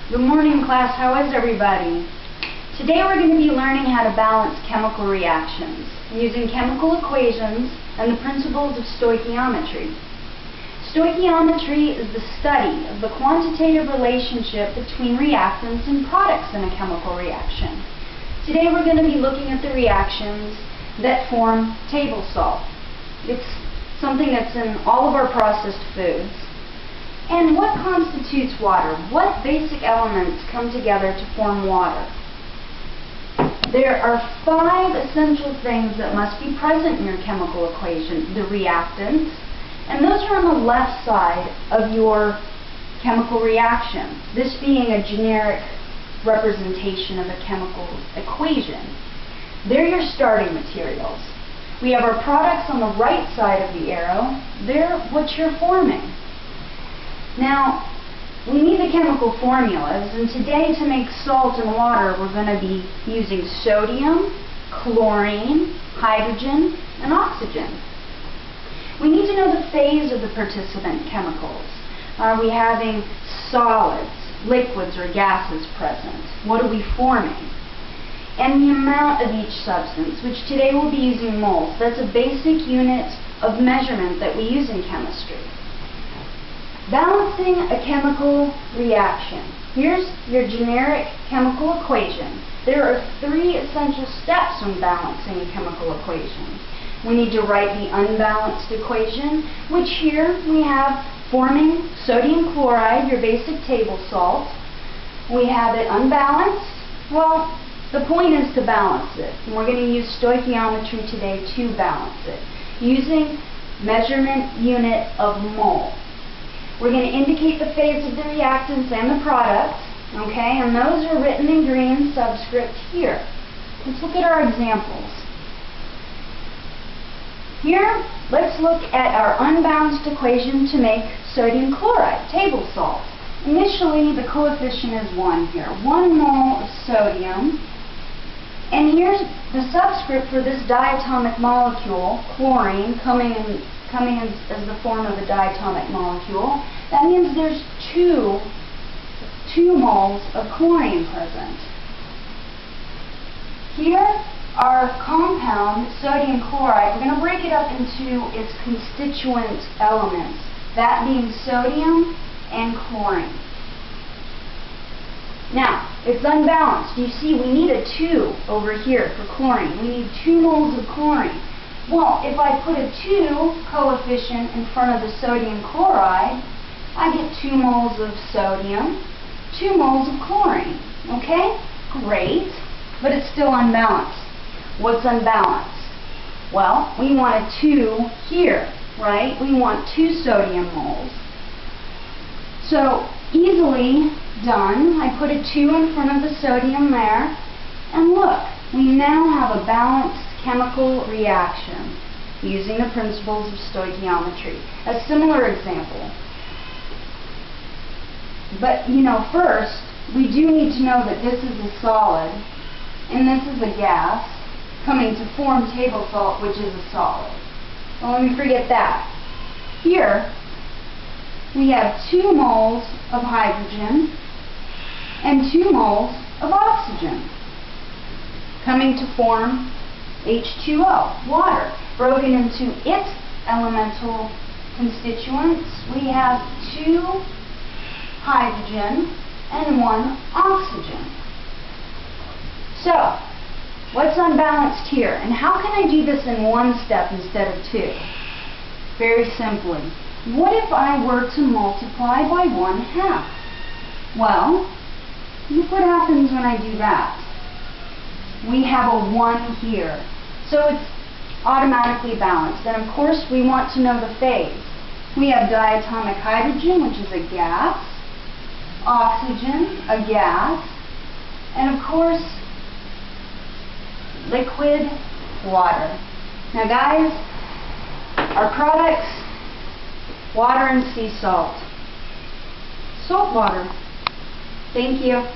Good morning, class. How is everybody? Today we're going to be learning how to balance chemical reactions using chemical equations and the principles of stoichiometry. Stoichiometry is the study of the quantitative relationship between reactants and products in a chemical reaction. Today we're going to be looking at the reactions that form table salt. It's something that's in all of our processed foods. And what constitutes water? What basic elements come together to form water? There are 5 essential things that must be present in your chemical equation. The reactants, and those are on the left side of your chemical reaction. This being a generic representation of a chemical equation. They're your starting materials. We have our products on the right side of the arrow. They're what you're forming. Now, we need the chemical formulas, and today to make salt and water we're going to be using sodium, chlorine, hydrogen, and oxygen. We need to know the phase of the participant chemicals. Are we having solids, liquids, or gases present? What are we forming? And the amount of each substance, which today we'll be using moles. That's a basic unit of measurement that we use in chemistry. Balancing a chemical reaction. Here's your generic chemical equation. There are 3 essential steps when balancing a chemical equation. We need to write the unbalanced equation, which here we have forming sodium chloride, your basic table salt. We have it unbalanced. Well, the point is to balance it. And we're going to use stoichiometry today to balance it, using measurement unit of mole. We're going to indicate the phase of the reactants and the products, okay, and those are written in green subscript here. Let's look at our examples. Here, let's look at our unbalanced equation to make sodium chloride, table salt. Initially, the coefficient is 1 here, 1 mole of sodium. And here's the subscript for this diatomic molecule, chlorine, coming in as the form of a diatomic molecule. That means there's 2 moles of chlorine present. Here, our compound, sodium chloride, we're going to break it up into its constituent elements, that being sodium and chlorine. Now, it's unbalanced. You see, we need a 2 over here for chlorine. We need 2 moles of chlorine. Well, if I put a 2 coefficient in front of the sodium chloride, I get 2 moles of sodium, 2 moles of chlorine. Okay? Great. But it's still unbalanced. What's unbalanced? Well, we want a 2 here, right? We want 2 sodium moles. So, easily done. I put a 2 in front of the sodium there. And look, we now have a balanced chemical reaction using the principles of stoichiometry. A similar example. But, first, we do need to know that this is a solid and this is a gas coming to form table salt, which is a solid. Well, let me forget that. Here, we have 2 moles of hydrogen and 2 moles of oxygen coming to form H2O, water. Broken into its elemental constituents, we have 2 hydrogen and 1 oxygen. So, what's unbalanced here? And how can I do this in 1 step instead of 2? Very simply. What if I were to multiply by 1/2? Well, look what happens when I do that. We have a 1 here. So it's automatically balanced. And of course, we want to know the phase. We have diatomic hydrogen, which is a gas, oxygen, a gas, and of course, liquid water. Now guys, our products, water and sea salt. Salt water. Thank you.